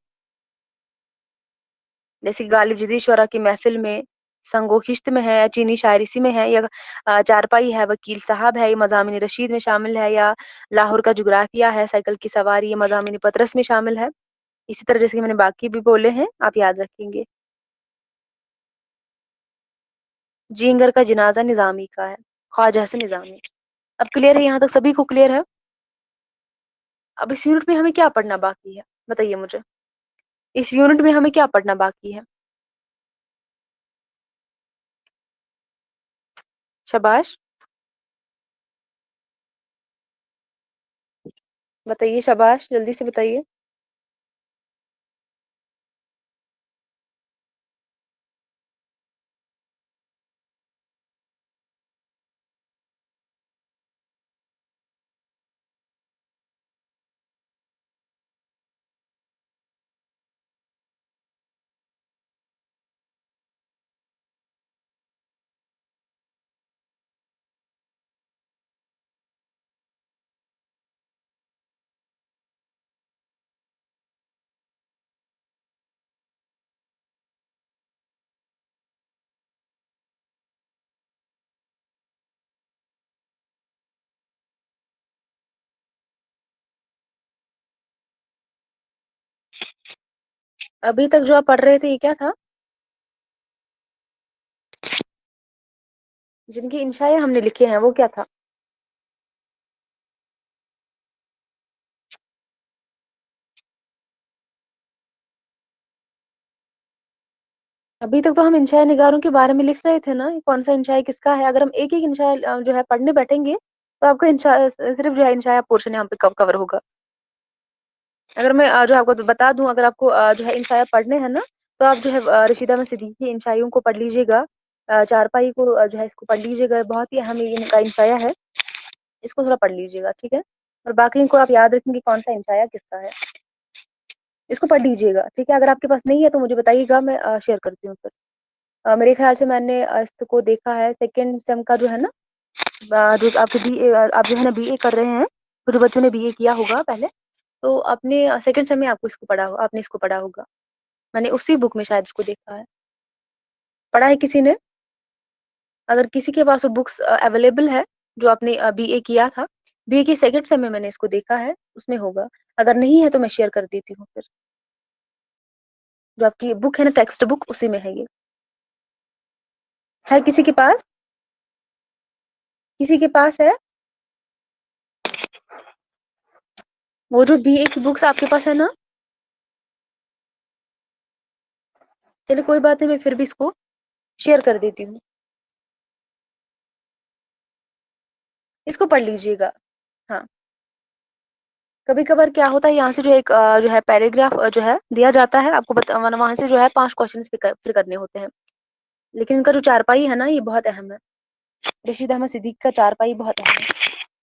जैसे गालिब जदीद शुरा की महफिल में, संगो खिश्त में है, या चीनी शायरीसी में है, या चारपाई है, वकील साहब है, ये मज़ामिन रशीद में शामिल है, या लाहौर का जुग्राफिया है, साइकिल की सवारी, ये मज़ामिन पतरस में शामिल है। इसी तरह जैसे कि मैंने बाकी भी बोले हैं, आप याद रखेंगे। जींगर का जनाजा निजामी का है, ख्वाजा हसन निजामी। अब क्लियर है? यहाँ तक सभी को क्लियर है? अब इस यूनिट में हमें क्या पढ़ना बाकी है, बताइए मुझे। इस यूनिट में हमें क्या पढ़ना बाकी है? शबाश, बताइए, शबाश, जल्दी से बताइए। अभी तक जो आप पढ़ रहे थे ये क्या था? जिनके इंशाए हमने लिखे हैं वो क्या था? अभी तक तो हम इंशाए निगारों के बारे में लिख रहे थे ना, कौन सा इंशाए किसका है। अगर हम एक एक इंशाए जो है पढ़ने बैठेंगे, तो आपका इंशा सिर्फ जो है इंशाया पोर्शन यहाँ पे कवर होगा। अगर मैं जो आपको बता दूं, अगर आपको जो है इंशाया पढ़ने हैं ना, तो आप जो है रशीदा में सिद्दीकी इंशाइयों को पढ़ लीजिएगा। चारपाई को जो है इसको पढ़ लीजिएगा, बहुत ही अहम इनका इंशाया है, इसको थोड़ा पढ़ लीजिएगा, ठीक है। और बाकी इनको आप याद रखेंगे कौन सा इंशाया किसका है, इसको पढ़ लीजिएगा, ठीक है। अगर आपके पास नहीं है तो मुझे बताइएगा, मैं शेयर करती हूँ फिर। मेरे ख्याल से मैंने इसको देखा है, सेकेंड सेम का जो है ना, जो आपके बी आप जो है ना बीए कर रहे हैं, कुछ बच्चों ने बीए किया होगा पहले, तो अपने सेकंड सेम में आपको इसको पढ़ा हो, आपने इसको पढ़ा होगा। मैंने उसी बुक में शायद इसको देखा है, पढ़ा है किसी ने। अगर किसी के पास वो बुक्स अवेलेबल है, जो आपने बीए किया था, बीए के सेकंड सेम में मैंने इसको देखा है, उसमें होगा। अगर नहीं है तो मैं शेयर कर देती हूँ फिर। जो आपकी बुक है ना, टेक्स्ट बुक, उसी में है ये। है किसी के पास? किसी के पास है? वो जो बीए की बुक्स आपके पास है ना? चलिए कोई बात नहीं, मैं फिर भी इसको शेयर कर देती हूँ, इसको पढ़ लीजिएगा। हाँ, कभी कभार क्या होता है, यहाँ से जो एक जो है पैराग्राफ जो है दिया जाता है आपको, वहां से जो है 5 क्वेश्चन फिर करने होते हैं। लेकिन इनका जो चारपाई है ना, ये बहुत अहम है। रशीद अहमद सिद्दीक का चारपाई बहुत अहम है,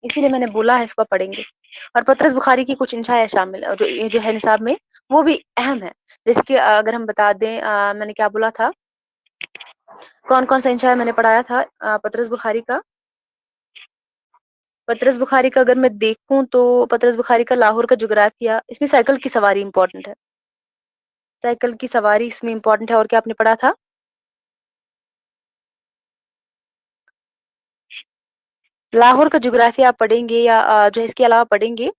इसीलिए मैंने बोला है इसको पढ़ेंगे। और पतरस बुखारी की कुछ इंशाया शामिल है, जो ये जो है निसाब में, वो भी अहम है। जैसे कि अगर हम बता दें, मैंने क्या बोला था, कौन कौन सा इंशाय मैंने पढ़ाया था पतरस बुखारी का? पतरस बुखारी का अगर मैं देखूं तो पतरस बुखारी का लाहौर का जुग्राफिया, इसमें साइकिल की सवारी इंपॉर्टेंट है। साइकिल की सवारी इसमें इंपॉर्टेंट है। और क्या आपने पढ़ा था? लाहौर का जुग्राफिया आप पढ़ेंगे या जो है इसके अलावा पढ़ेंगे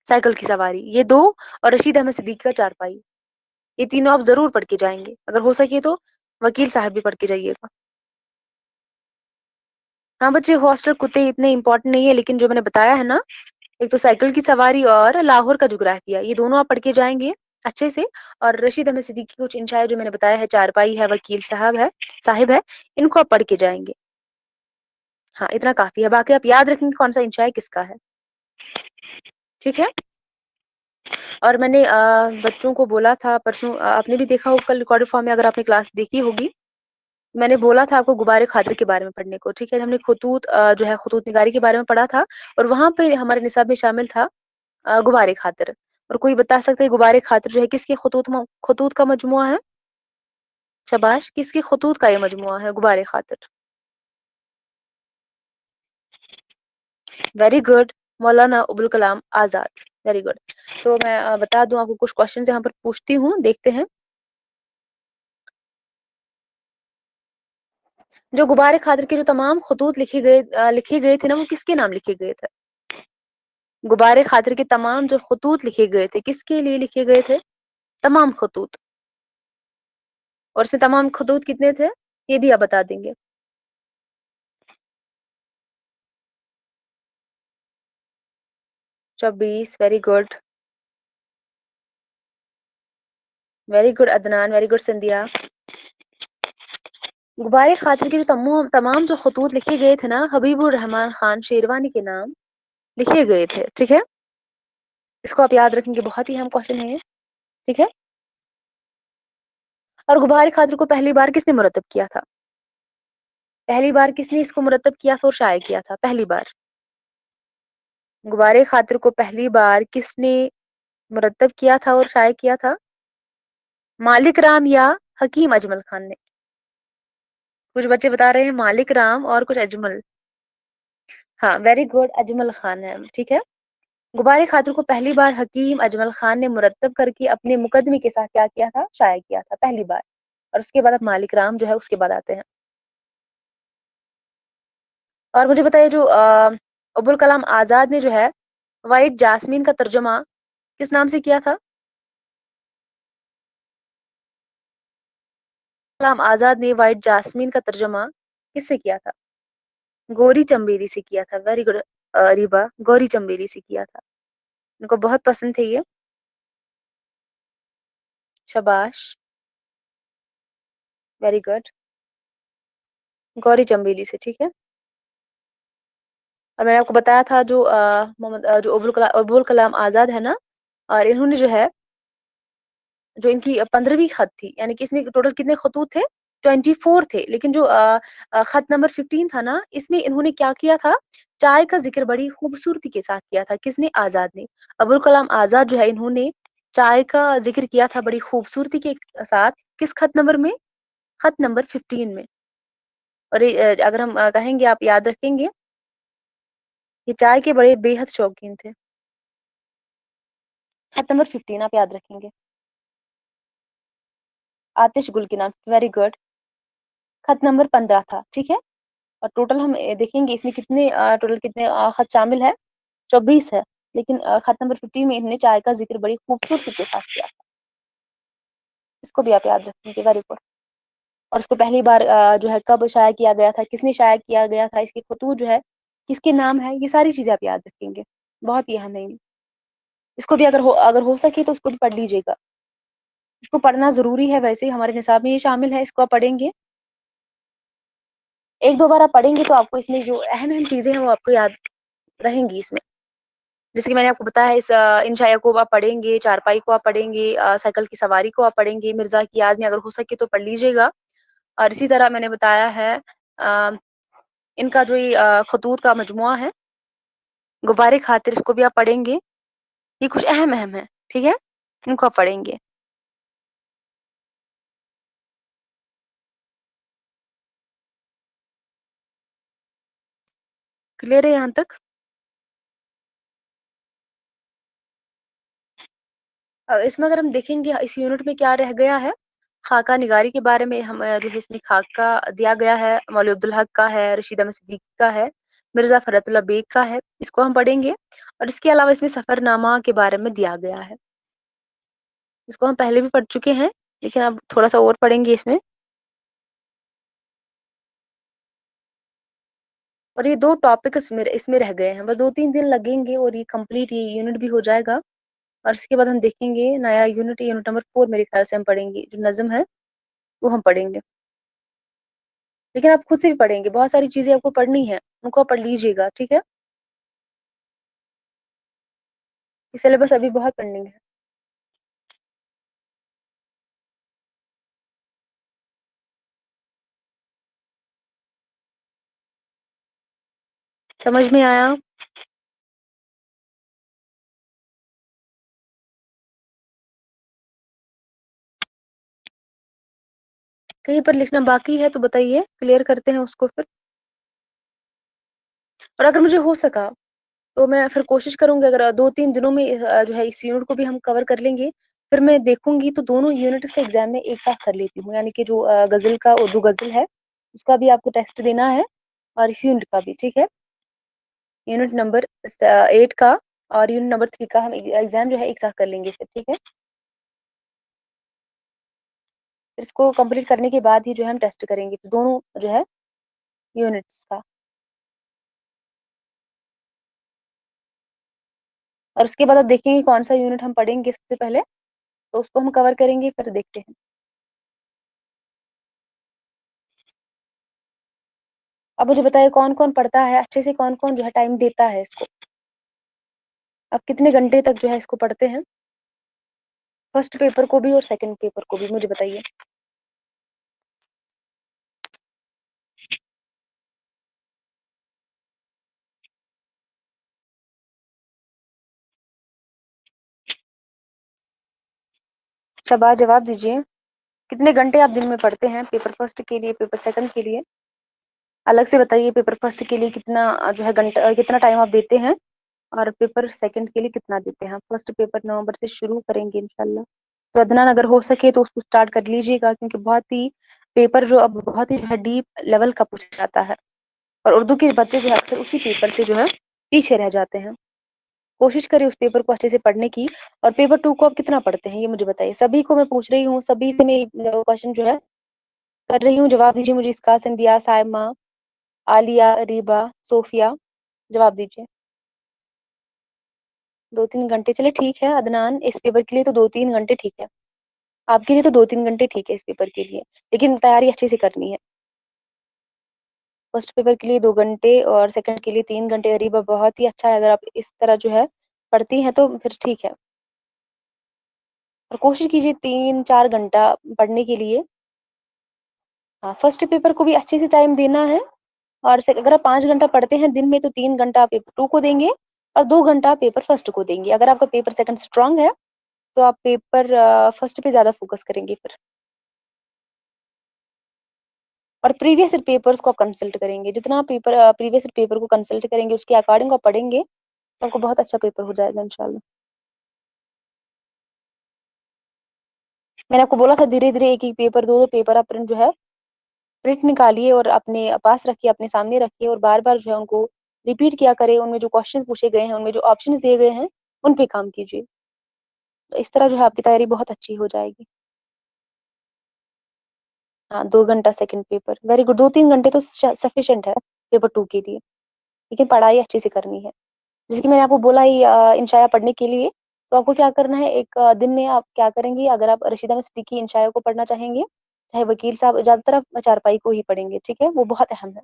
साइकिल की सवारी, ये दो, और रशीद अहमद सिद्दीकी का चारपाई, ये तीनों आप जरूर पढ़ के जाएंगे। अगर हो सके तो वकील साहब भी पढ़ के जाइएगा। हाँ बच्चे, हॉस्टल कुत्ते इतने इंपॉर्टेंट नहीं है, लेकिन जो मैंने बताया है ना, एक तो साइकिल की सवारी और लाहौर का जुग्राफिया, ये दोनों आप पढ़ के जाएंगे अच्छे से। और रशीद अहमद सिद्दीकी की कुछ इंशाय जो मैंने बताया है, चारपाई है, वकील साहिब है, इनको आप पढ़ के जाएंगे। हाँ इतना काफी है, बाकी आप याद रखेंगे कौन सा इंशाय किसका है। ठीक है। और मैंने बच्चों को बोला था परसों, आपने भी देखा होगा कल रिकॉर्डेड फॉर्म में, अगर आपने क्लास देखी होगी, मैंने बोला था आपको गुब्बारे खातिर के बारे में पढ़ने को। ठीक है, हमने खतूत जो है खतूत निगारी के बारे में पढ़ा था, और वहां पे हमारे निसाब में शामिल था गुब्बारे खातिर। और कोई बता सकते है गुब्बारे खातिर जो है किसके खतूत का मजमुआ है? शाबाश, किसके खतूत का ये मजमुआ है गुब्बारे खातिर? Very good, Maulana Abul Kalam Azad. Very good. तो मैं बता दूं आपको, कुछ क्वेश्चन यहाँ पर पूछती हूँ, देखते हैं। जो गुब्बारे खातिर के जो तमाम खतूत लिखे गए थे ना, वो किसके नाम लिखे गए थे? गुब्बारे खातिर के तमाम जो खतूत लिखे गए थे, किसके लिए लिखे गए थे? तमाम खतूत। और इसमें तमाम खतूत कितने थे, ये भी आप बता देंगे? 24। Very good, very good Adnan, very good Sandhya. गुब्बारे खातिर के जो तमाम जो खतूत लिखे गए थे ना, हबीबुर रहमान खान शेरवानी के नाम लिखे गए थे। ठीक है, इसको आप याद रखेंगे, बहुत ही अहम क्वेश्चन है ये। ठीक है। और गुब्बारे खातिर को पहली बार किसने मुरतब किया था? पहली बार किसने इसको मुरतब किया था और शाये किया था पहली बार? गुब्बारे खातिर को पहली बार किसने मुरतब किया था और शाये किया था? मालिक राम या हकीम अजमल खान ने? कुछ बच्चे बता रहे हैं मालिक राम और कुछ अजमल। हाँ वेरी गुड, अजमल खान है। ठीक है। गुब्बारे खातिर को पहली बार हकीम अजमल खान ने मुरतब करके अपने मुकदमे के साथ क्या किया था? शाया किया था पहली बार। और उसके बाद अब मालिक राम जो है उसके बाद आते हैं। और मुझे बताइए, जो अबुल कलाम आजाद ने जो है वाइट जासमीन का तर्जुमा किस नाम से किया था? कलाम आजाद ने वाइट जासमीन का तर्जुमा किससे किया था? गौरी चंबेरी से किया था। वेरी गुड रिबा, गौरी चंबेरी से किया था। उनको बहुत पसंद थे ये। शाबाश, वेरी गुड, गौरी चंबेली से। ठीक है। और मैंने आपको बताया था जो जो अबुल कलाम आजाद है ना, और इन्होंने जो है, जो इनकी 15वीं खत थी, यानी कि इसमें टोटल कितने खतूत थे? 24 थे, लेकिन जो खत नंबर 15 था ना, इसमें इन्होंने क्या किया था? चाय का जिक्र बड़ी खूबसूरती के साथ किया था। किसने? आजाद ने। अबुल कलाम आजाद जो है, इन्होंने चाय का जिक्र किया था बड़ी खूबसूरती के साथ। किस खत नंबर में? खत नंबर 15 में। और अगर हम कहेंगे, आप याद रखेंगे, ये चाय के बड़े बेहद शौकीन थे। खत नंबर 15 आप याद रखेंगे, आतिश गुल के नाम। Very good. खत नंबर 15 था। ठीक है। और टोटल हम देखेंगे इसमें कितने टोटल कितने खत शामिल है? 24 है। लेकिन खत नंबर 15 में इन्होंने चाय का जिक्र बड़ी खूबसूरती के साथ किया था। इसको भी आप याद रखेंगे। Very good. और इसको पहली बार जो है कब शाया किया गया था, किसने शाया किया गया था, इसके खतूत जो है किसके नाम है, ये सारी चीजें आप याद रखेंगे, बहुत ही अहम है। इसको भी अगर हो सके तो उसको भी पढ़ लीजिएगा। इसको पढ़ना जरूरी है, वैसे ही हमारे निसाब में ये शामिल है, इसको आप पढ़ेंगे। एक दो बार आप पढ़ेंगे तो आपको इसमें जो अहम अहम चीजें हैं वो आपको याद रहेंगी इसमें। जैसे कि मैंने आपको बताया है, इस इंशाया को आप पढ़ेंगे, चारपाई को आप पढ़ेंगे, साइकिल की सवारी को आप पढ़ेंगे, मिर्जा की याद में अगर हो सके तो पढ़ लीजिएगा। और इसी तरह मैंने बताया है अ, इनका जो ये खतूत का मजमुआ है गुब्बारे खातिर, इसको भी आप पढ़ेंगे। ये कुछ अहम अहम है। ठीक है, इनको आप पढ़ेंगे। क्लियर है यहाँ तक? इसमें अगर हम देखेंगे इस यूनिट में क्या रह गया है, खाका निगारी के बारे में हम जो है इसमें खाका दिया गया है, मौलवी अब्दुल हक का है, रशीदा में सिद्दीकी का है, मिर्जा फरतुल्लाह बेग का है, इसको हम पढ़ेंगे। और इसके अलावा इसमें सफरनामा के बारे में दिया गया है, इसको हम पहले भी पढ़ चुके हैं, लेकिन अब थोड़ा सा और पढ़ेंगे इसमें। और ये दो टॉपिक इसमें रह गए हैं, बस 2-3 दिन लगेंगे और ये कंप्लीट ये यूनिट भी हो जाएगा। और इसके बाद हम देखेंगे नया यूनिट, यूनिट नंबर 4 मेरे ख्याल से हम पढ़ेंगे, जो नज्म है वो हम पढ़ेंगे। लेकिन आप खुद से भी पढ़ेंगे, बहुत सारी चीजें आपको पढ़नी है, उनको आप पढ़ लीजिएगा, ठीक है। इस सिलेबस अभी बहुत पेंडिंग है। समझ में आया? कहीं पर लिखना बाकी है तो बताइए, क्लियर करते हैं उसको फिर। और अगर मुझे हो सका तो मैं फिर कोशिश करूंगी, अगर 2-3 दिनों में जो है इस यूनिट को भी हम कवर कर लेंगे, फिर मैं देखूंगी तो दोनों यूनिट का एग्जाम में एक साथ कर लेती हूँ, यानी कि जो गजल का उर्दू गजल है उसका भी आपको टेस्ट देना है, और इस यूनिट का भी, ठीक है। यूनिट नंबर 8 का और यूनिट नंबर 3 का हम एग्जाम जो है एक साथ कर लेंगे फिर, ठीक है। फिर इसको कंप्लीट करने के बाद ही जो है हम टेस्ट करेंगे फिर दोनों जो है यूनिट्स का। और उसके बाद आप देखेंगे कौन सा यूनिट हम पढ़ेंगे सबसे पहले, तो उसको हम कवर करेंगे, फिर देखते हैं। अब मुझे बताइए कौन कौन पढ़ता है अच्छे से, कौन कौन जो है टाइम देता है इसको। आप कितने घंटे तक जो है इसको पढ़ते हैं, फर्स्ट पेपर को भी और सेकंड पेपर को भी, मुझे बताइए। शाबाश, जवाब दीजिए। कितने घंटे आप दिन में पढ़ते हैं पेपर फर्स्ट के लिए, पेपर सेकंड के लिए? अलग से बताइए, पेपर फर्स्ट के लिए कितना जो है घंटा, कितना टाइम आप देते हैं, और पेपर सेकंड के लिए कितना देते हैं? फर्स्ट पेपर नवंबर से शुरू करेंगे इंशाल्लाह, तो अदनान अगर हो सके तो उसको स्टार्ट कर लीजिएगा, क्योंकि बहुत ही पेपर जो अब बहुत ही जो है डीप लेवल का पूछा जाता है, और उर्दू के बच्चे जो है अक्सर उसी पेपर से जो है पीछे रह जाते हैं। कोशिश करिए उस पेपर को अच्छे से पढ़ने की। और पेपर 2 को आप कितना पढ़ते हैं ये मुझे बताइए, सभी को मैं पूछ रही हूँ, सभी से मैं क्वेश्चन जो है कर रही हूँ, जवाब दीजिए मुझे। इसका, संध्या, सायमा, आलिया, रीबा, सोफिया, जवाब दीजिए। 2-3 घंटे, चले ठीक है अदनान, इस पेपर के लिए तो 2-3 घंटे ठीक है, आपके लिए तो 2-3 घंटे ठीक है इस पेपर के लिए, लेकिन तैयारी अच्छे से करनी है। फर्स्ट पेपर के लिए 2 घंटे और सेकंड के लिए 3 घंटे, अरीबा बहुत ही अच्छा है, अगर आप इस तरह जो है पढ़ती हैं तो फिर ठीक है। और कोशिश कीजिए 3-4 घंटा पढ़ने के लिए। हाँ, फर्स्ट पेपर को भी अच्छे से टाइम देना है। और अगर आप 5 घंटा पढ़ते हैं दिन में, तो 3 घंटा पेपर 2 को देंगे और 2 घंटा पेपर फर्स्ट को देंगे। अगर आपका पेपर सेकंड स्ट्रांग है तो आप पेपर फर्स्ट पे ज्यादा फोकस करेंगे फिर। और प्रीवियस पेपर्स को आप कंसल्ट करेंगे, जितना पेपर प्रीवियस पेपर को कंसल्ट करेंगे उसके अकॉर्डिंग आप पढ़ेंगे, तो आपको बहुत अच्छा पेपर हो जाएगा इंशाल्लाह। मैंने आपको बोला था धीरे धीरे एक एक पेपर, दो दो पेपर आप जो है प्रिंट निकालिए और अपने पास रखिए, अपने सामने रखिए, और बार बार जो है उनको रिपीट किया करें, उनमें जो क्वेश्चन पूछे गए हैं, उनमें जो ऑप्शन दिए गए हैं उन पे काम कीजिए, तो इस तरह जो है आपकी तैयारी बहुत अच्छी हो जाएगी। हाँ, 2 घंटा सेकंड पेपर, वेरी गुड, 2-3 घंटे तो सफिशिएंट है पेपर 2 के लिए, लेकिन पढ़ाई अच्छे से करनी है। जैसे कि मैंने आपको बोला ही इंशाया पढ़ने के लिए, तो आपको क्या करना है, एक दिन में आप क्या करेंगे, अगर आप रशीदा में सिद्दीकी इंशाया को पढ़ना चाहेंगे, चाहे वकील साहब, ज्यादातर आप चारपाई को ही पढ़ेंगे, ठीक है, वो बहुत अहम है।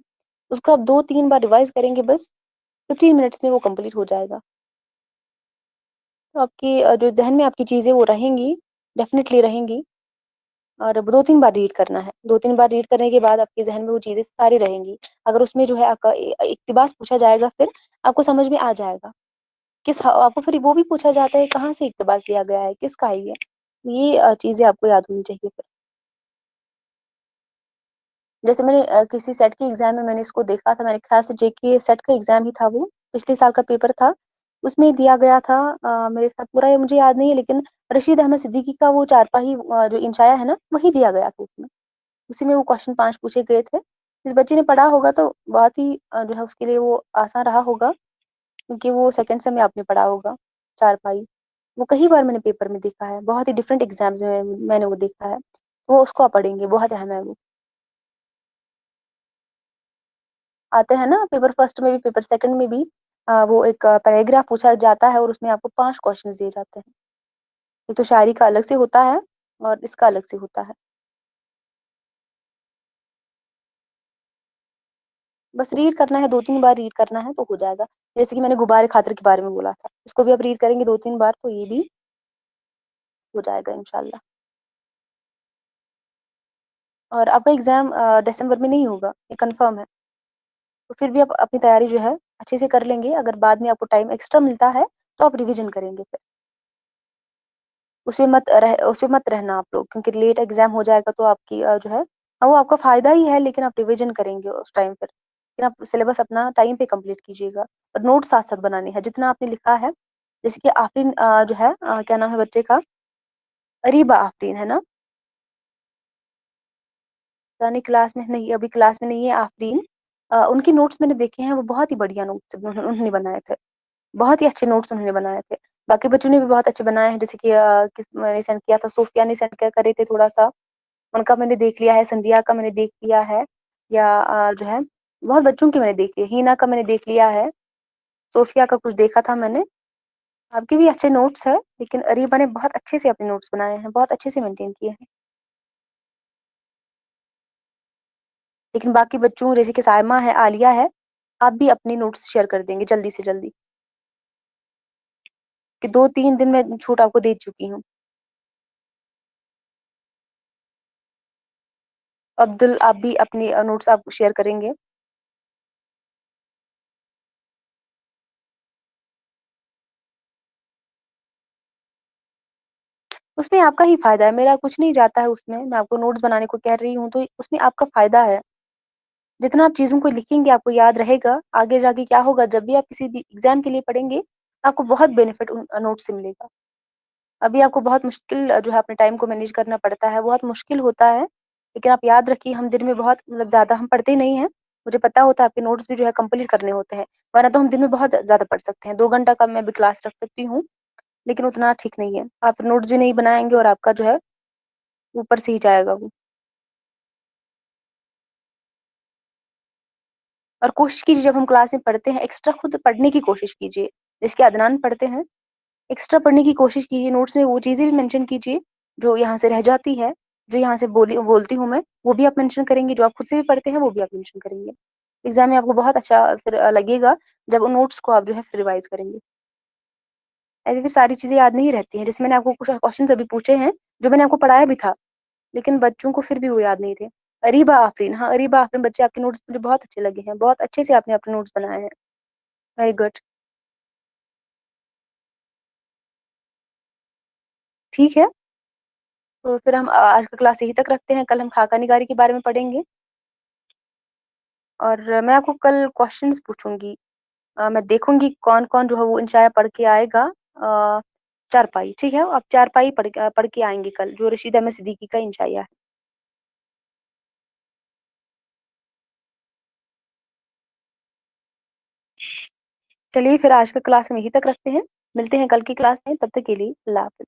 उसको आप 2-3 बार रिवाइज करेंगे बस, 15 मिनट्स में वो कंप्लीट हो जाएगा। तो आपकी जो जहन में आपकी चीजें वो रहेंगी, डेफिनेटली रहेंगी। और 2-3 बार रीड करना है, 2-3 बार रीड करने के बाद आपके जहन में वो चीजें सारी रहेंगी। अगर उसमें जो है आपका इक्तिबास पूछा जाएगा, फिर आपको समझ में आ जाएगा। आपको फिर वो भी पूछा जाता है कहाँ से इक्तबास लिया गया है, किसका है ये चीजें आपको याद होनी चाहिए फिर। जैसे मैंने किसी सेट के एग्जाम में मैंने इसको देखा था, मेरे ख्याल से जेके सेट का एग्जाम ही था वो, पिछले साल का पेपर था। उसमें दिया गया था, मेरे साथ पूरा ये मुझे याद नहीं है, लेकिन रशीद अहमद सिद्दीकी का वो चारपाई जो इंशाया है ना, वही दिया गया था उसमें। उसी में वो क्वेश्चन 5 पूछे गए थे। इस बच्चे ने पढ़ा होगा तो बहुत ही जो है उसके लिए वो आसान रहा होगा, क्योंकि वो सेकंड सेम में आपने पढ़ा होगा चारपाई। वो कई बार मैंने पेपर में देखा है, बहुत ही डिफरेंट एग्जाम्स में मैंने वो देखा है। वो उसको आप पढ़ेंगे, बहुत अहम है वो। आते हैं ना पेपर फर्स्ट में भी, पेपर सेकंड में भी, वो एक पैराग्राफ पूछा जाता है और उसमें आपको 5 क्वेश्चन दिए जाते हैं। एक तो शायरी का अलग से होता है और इसका अलग से होता है। बस रीड करना है, 2-3 बार रीड करना है तो हो जाएगा। जैसे कि मैंने गुब्बारे खातिर के बारे में बोला था, इसको भी आप रीड करेंगे 2-3 बार तो ये भी हो जाएगा इंशाल्लाह। और आपका एग्जाम दिसंबर में नहीं होगा, ये कंफर्म है। तो फिर भी आप अपनी तैयारी जो है अच्छे से कर लेंगे। अगर बाद में आपको टाइम एक्स्ट्रा मिलता है तो आप रिवीजन करेंगे फिर। उसमें मत रहना आप लोग, क्योंकि लेट एग्जाम हो जाएगा तो आपकी जो है वो आपका फायदा ही है, लेकिन आप रिवीजन करेंगे उस टाइम पर। लेकिन आप सिलेबस अपना टाइम पे कंप्लीट कीजिएगा और नोट साथ साथ बनाने हैं जितना आपने लिखा है। जैसे कि आफरीन जो है क्या नाम है बच्चे का, अरीबा आफरीन है ना। पुरानी क्लास में नहीं, अभी क्लास में नहीं है आफरीन। उनके नोट्स मैंने देखे हैं, वो बहुत ही बढ़िया नोट्स उन्होंने बनाए थे। बहुत ही अच्छे नोट्स उन्होंने बनाए थे। बाकी बच्चों ने भी बहुत अच्छे बनाए हैं, जैसे कि किस मैंने सेंड किया था, सोफिया ने सेंड कर करे थे थोड़ा सा। उनका मैंने देख लिया है, संध्या का मैंने देख लिया है, या जो है बहुत बच्चों की मैंने देख लिया, हीना का मैंने देख लिया है, सोफिया का कुछ देखा था मैंने। आपके भी अच्छे नोट्स है, लेकिन अरीबा ने बहुत अच्छे से अपने नोट्स बनाए हैं, बहुत अच्छे से मेंटेन किए हैं। लेकिन बाकी बच्चों जैसे कि सायमा है, आलिया है, आप भी अपनी नोट्स शेयर कर देंगे जल्दी से जल्दी, कि 2-3 दिन में छूट आपको दे चुकी हूँ। अब्दुल, आप भी अपनी नोट्स आप शेयर करेंगे। उसमें आपका ही फायदा है, मेरा कुछ नहीं जाता है उसमें। मैं आपको नोट्स बनाने को कह रही हूँ तो उसमें आपका फायदा है। जितना आप चीजों को लिखेंगे आपको याद रहेगा, आगे जाके क्या होगा जब भी आप किसी भी एग्जाम के लिए पढ़ेंगे, आपको बहुत बेनिफिट उन नोट से मिलेगा। अभी आपको बहुत मुश्किल जो है अपने टाइम को मैनेज करना पड़ता है, बहुत मुश्किल होता है। लेकिन आप याद रखिए, हम दिन में बहुत मतलब ज्यादा हम पढ़ते नहीं हैं। मुझे पता होता है आपके नोट्स भी जो है कंप्लीट करने होते हैं, वरना तो हम दिन में बहुत ज्यादा पढ़ सकते हैं, 2 घंटा का मैं भी क्लास रख सकती हूँ। लेकिन उतना ठीक नहीं है, आप नोट्स भी नहीं बनाएंगे और आपका जो है ऊपर से ही जाएगा वो। और कोशिश कीजिए जब हम क्लास में पढ़ते हैं एक्स्ट्रा खुद पढ़ने की कोशिश कीजिए, जिसके अदनान पढ़ते हैं एक्स्ट्रा पढ़ने की कोशिश कीजिए। नोट्स में वो चीजें भी मेंशन कीजिए जो यहाँ से रह जाती है, जो यहाँ से बोलती हूँ मैं, वो भी आप मेंशन करेंगे। जो आप खुद से भी पढ़ते हैं वो भी आप मेंशन करेंगे। एग्जाम में आपको बहुत अच्छा फिर लगेगा जब उन नोट्स को आप जो है फिर रिवाइज करेंगे। ऐसे फिर सारी चीजें याद नहीं रहती हैं। जैसे मैंने आपको कुछ क्वेश्चन अभी पूछे हैं जो मैंने आपको पढ़ाया भी था, लेकिन बच्चों को फिर भी वो याद नहीं थे। अरीबा आफरीन, हाँ अरीबा आफरीन बच्चे, आपके नोट्स मुझे बहुत अच्छे लगे हैं, बहुत अच्छे से आपने अपने नोट्स बनाए हैं। Very good. ठीक है, तो फिर हम आज का क्लास यहीं तक रखते हैं। कल हम खाका निगारी के बारे में पढ़ेंगे। और मैं आपको कल क्वेश्चंस पूछूंगी। मैं देखूंगी कौन कौन जो है वो इंशाया पढ़ के आएगा। चारपाई, ठीक है, आप चारपाई पढ़ के आएंगे कल, जो रशीद अहमद सिद्दीकी का इंशाया है। चलिए फिर आज का क्लास हम यहीं तक रखते हैं, मिलते हैं कल की क्लास में, तब तक के लिए अल्लाह हाफिज।